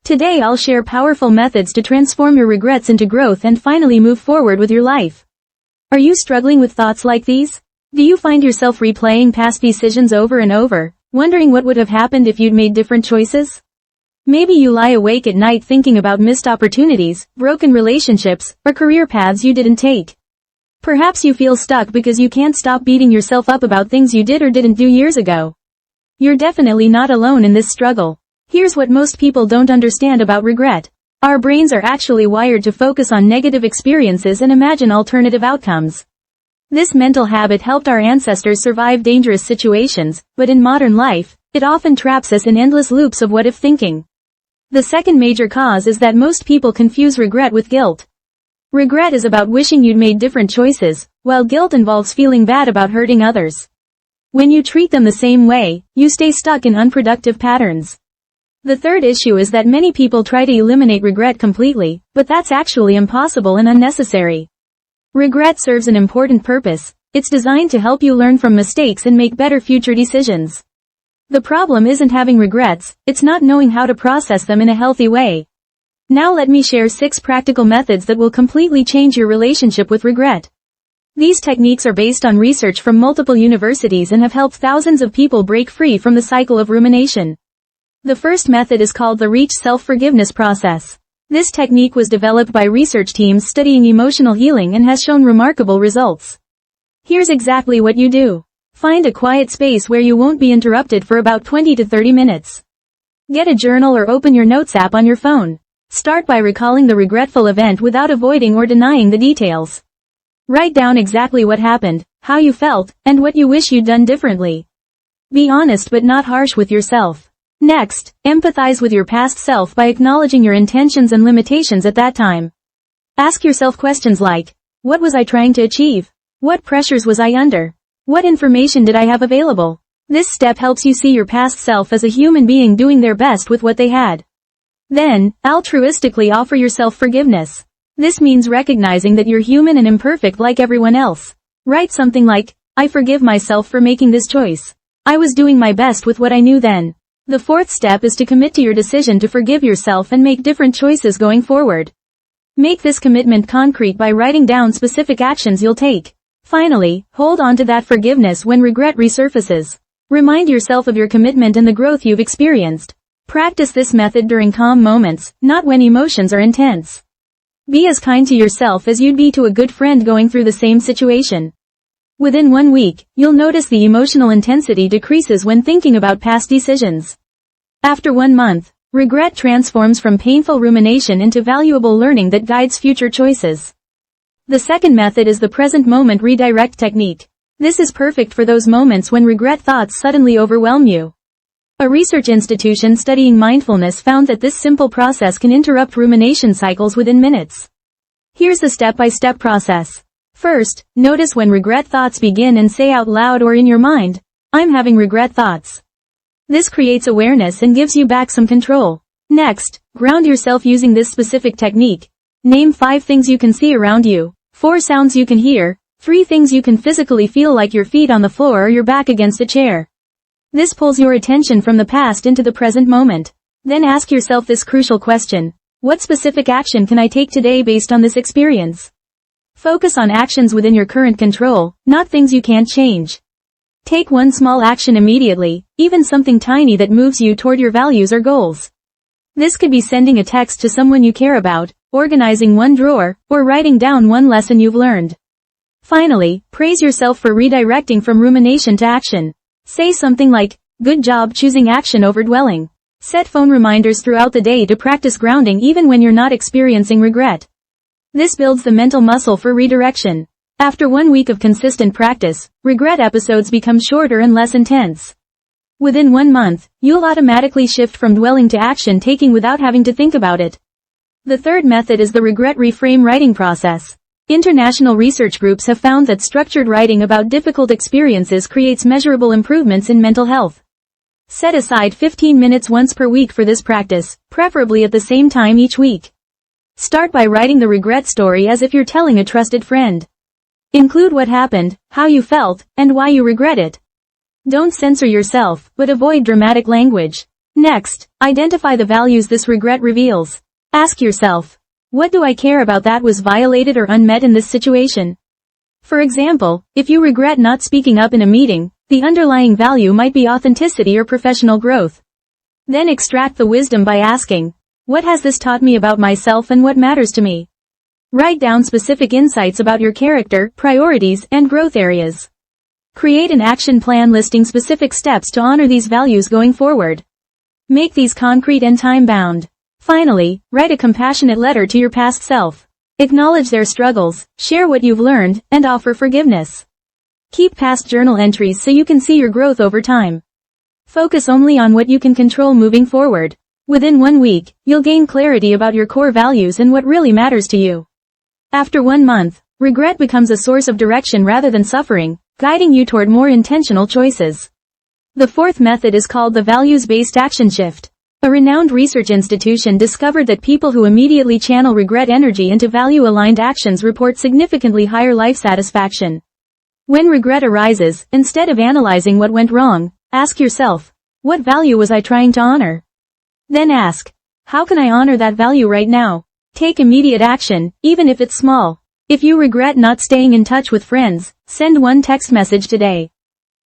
Today I'll share powerful methods to transform your regrets into growth and finally move forward with your life. Are you struggling with thoughts like these? Do you find yourself replaying past decisions over and over, wondering what would have happened if you'd made different choices? Maybe you lie awake at night thinking about missed opportunities, broken relationships, or career paths you didn't take. Perhaps you feel stuck because you can't stop beating yourself up about things you did or didn't do years ago. You're definitely not alone in this struggle. Here's what most people don't understand about regret. Our brains are actually wired to focus on negative experiences and imagine alternative outcomes. This mental habit helped our ancestors survive dangerous situations, but in modern life, it often traps us in endless loops of what-if thinking. The second major cause is that most people confuse regret with guilt. Regret is about wishing you'd made different choices, while guilt involves feeling bad about hurting others. When you treat them the same way, you stay stuck in unproductive patterns. The third issue is that many people try to eliminate regret completely, but that's actually impossible and unnecessary. Regret serves an important purpose. It's designed to help you learn from mistakes and make better future decisions. The problem isn't having regrets, it's not knowing how to process them in a healthy way. Now let me share 6 practical methods that will completely change your relationship with regret. These techniques are based on research from multiple universities and have helped thousands of people break free from the cycle of rumination. The first method is called the Reach Self-Forgiveness process. This technique was developed by research teams studying emotional healing and has shown remarkable results. Here's exactly what you do. Find a quiet space where you won't be interrupted for about 20 to 30 minutes. Get a journal or open your notes app on your phone. Start by recalling the regretful event without avoiding or denying the details. Write down exactly what happened, how you felt, and what you wish you'd done differently. Be honest but not harsh with yourself. Next, empathize with your past self by acknowledging your intentions and limitations at that time. Ask yourself questions like, what was I trying to achieve? What pressures was I under? What information did I have available? This step helps you see your past self as a human being doing their best with what they had. Then, altruistically offer yourself forgiveness. This means recognizing that you're human and imperfect like everyone else. Write something like, I forgive myself for making this choice. I was doing my best with what I knew then. The fourth step is to commit to your decision to forgive yourself and make different choices going forward. Make this commitment concrete by writing down specific actions you'll take. Finally, hold on to that forgiveness when regret resurfaces. Remind yourself of your commitment and the growth you've experienced. Practice this method during calm moments, not when emotions are intense. Be as kind to yourself as you'd be to a good friend going through the same situation. Within 1 week, you'll notice the emotional intensity decreases when thinking about past decisions. After 1 month, regret transforms from painful rumination into valuable learning that guides future choices. The second method is the present moment redirect technique. This is perfect for those moments when regret thoughts suddenly overwhelm you. A research institution studying mindfulness found that this simple process can interrupt rumination cycles within minutes. Here's the step-by-step process. First, notice when regret thoughts begin and say out loud or in your mind, I'm having regret thoughts. This creates awareness and gives you back some control. Next, ground yourself using this specific technique. Name 5 things you can see around you, 4 sounds you can hear, 3 things you can physically feel like your feet on the floor or your back against a chair. This pulls your attention from the past into the present moment. Then ask yourself this crucial question. What specific action can I take today based on this experience? Focus on actions within your current control, not things you can't change. Take one small action immediately, even something tiny that moves you toward your values or goals. This could be sending a text to someone you care about, organizing one drawer, or writing down one lesson you've learned. Finally, praise yourself for redirecting from rumination to action. Say something like, good job choosing action over dwelling. Set phone reminders throughout the day to practice grounding even when you're not experiencing regret. This builds the mental muscle for redirection. After 1 week of consistent practice, regret episodes become shorter and less intense. Within 1 month, you'll automatically shift from dwelling to action taking without having to think about it. The third method is the regret reframe writing process. International research groups have found that structured writing about difficult experiences creates measurable improvements in mental health. Set aside 15 minutes once per week for this practice, preferably at the same time each week. Start by writing the regret story as if you're telling a trusted friend. Include what happened, how you felt, and why you regret it. Don't censor yourself, but avoid dramatic language. Next, identify the values this regret reveals. Ask yourself, what do I care about that was violated or unmet in this situation? For example, if you regret not speaking up in a meeting, the underlying value might be authenticity or professional growth. Then extract the wisdom by asking, what has this taught me about myself and what matters to me? Write down specific insights about your character, priorities, and growth areas. Create an action plan listing specific steps to honor these values going forward. Make these concrete and time-bound. Finally, write a compassionate letter to your past self. Acknowledge their struggles, share what you've learned, and offer forgiveness. Keep past journal entries so you can see your growth over time. Focus only on what you can control moving forward. Within 1 week, you'll gain clarity about your core values and what really matters to you. After 1 month, regret becomes a source of direction rather than suffering, guiding you toward more intentional choices. The fourth method is called the values-based action shift. A renowned research institution discovered that people who immediately channel regret energy into value-aligned actions report significantly higher life satisfaction. When regret arises, instead of analyzing what went wrong, ask yourself, what value was I trying to honor? Then ask, how can I honor that value right now? Take immediate action, even if it's small. If you regret not staying in touch with friends, send 1 text message today.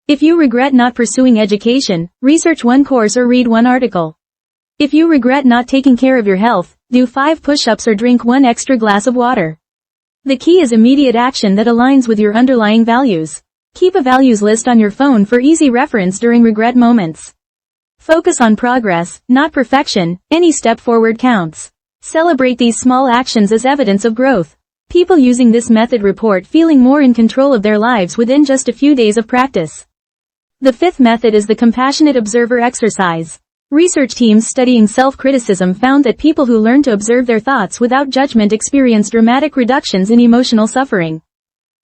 If you regret not pursuing education, research 1 course or read 1 article. If you regret not taking care of your health, do 5 push-ups or drink 1 extra glass of water. The key is immediate action that aligns with your underlying values. Keep a values list on your phone for easy reference during regret moments. Focus on progress, not perfection. Any step forward counts. Celebrate these small actions as evidence of growth. People using this method report feeling more in control of their lives within just a few days of practice. The fifth method is the compassionate observer exercise. Research teams studying self-criticism found that people who learn to observe their thoughts without judgment experience dramatic reductions in emotional suffering.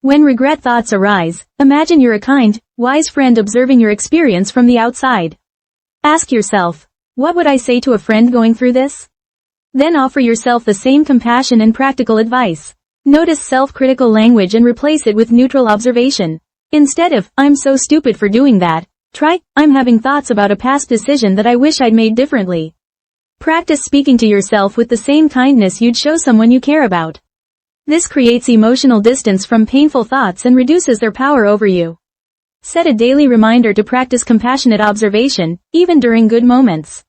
When regret thoughts arise, imagine you're a kind, wise friend observing your experience from the outside. Ask yourself, what would I say to a friend going through this? Then offer yourself the same compassion and practical advice. Notice self-critical language and replace it with neutral observation. Instead of, I'm so stupid for doing that, try, I'm having thoughts about a past decision that I wish I'd made differently. Practice speaking to yourself with the same kindness you'd show someone you care about. This creates emotional distance from painful thoughts and reduces their power over you. Set a daily reminder to practice compassionate observation, even during good moments.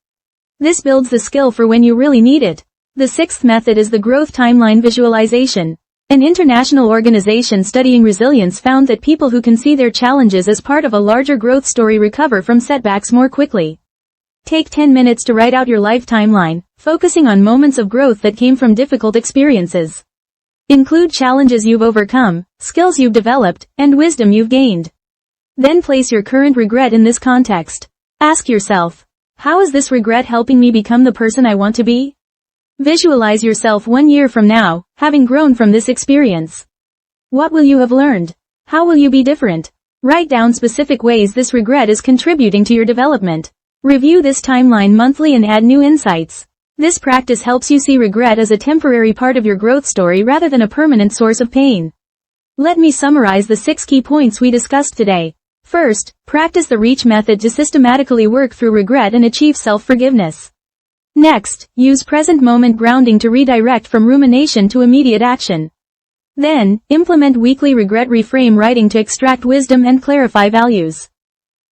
This builds the skill for when you really need it. The sixth method is the growth timeline visualization. An international organization studying resilience found that people who can see their challenges as part of a larger growth story recover from setbacks more quickly. Take 10 minutes to write out your life timeline, focusing on moments of growth that came from difficult experiences. Include challenges you've overcome, skills you've developed, and wisdom you've gained. Then place your current regret in this context. Ask yourself, how is this regret helping me become the person I want to be? Visualize yourself 1 year from now, having grown from this experience. What will you have learned? How will you be different? Write down specific ways this regret is contributing to your development. Review this timeline monthly and add new insights. This practice helps you see regret as a temporary part of your growth story rather than a permanent source of pain. Let me summarize the 6 key points we discussed today. First, practice the REACH method to systematically work through regret and achieve self-forgiveness. Next, use present moment grounding to redirect from rumination to immediate action. Then, implement weekly regret reframe writing to extract wisdom and clarify values.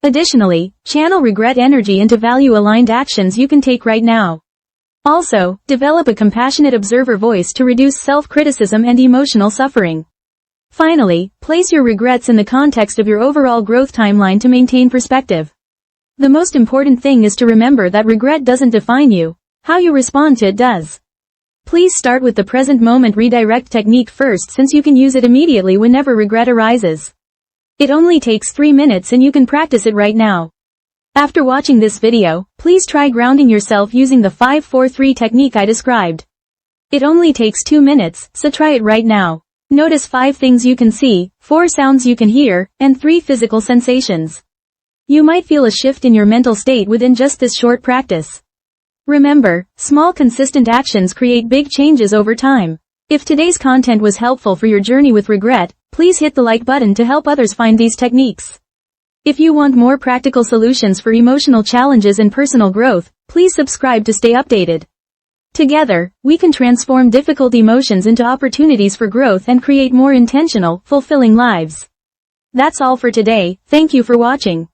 Additionally, channel regret energy into value-aligned actions you can take right now. Also, develop a compassionate observer voice to reduce self-criticism and emotional suffering. Finally, place your regrets in the context of your overall growth timeline to maintain perspective. The most important thing is to remember that regret doesn't define you. How you respond to it does. Please start with the present moment redirect technique first since you can use it immediately whenever regret arises. It only takes 3 minutes and you can practice it right now. After watching this video, please try grounding yourself using the 5-4-3 technique I described. It only takes 2 minutes, so try it right now. Notice 5 things you can see, 4 sounds you can hear, and 3 physical sensations. You might feel a shift in your mental state within just this short practice. Remember, small consistent actions create big changes over time. If today's content was helpful for your journey with regret, please hit the like button to help others find these techniques. If you want more practical solutions for emotional challenges and personal growth, please subscribe to stay updated. Together, we can transform difficult emotions into opportunities for growth and create more intentional, fulfilling lives. That's all for today. Thank you for watching.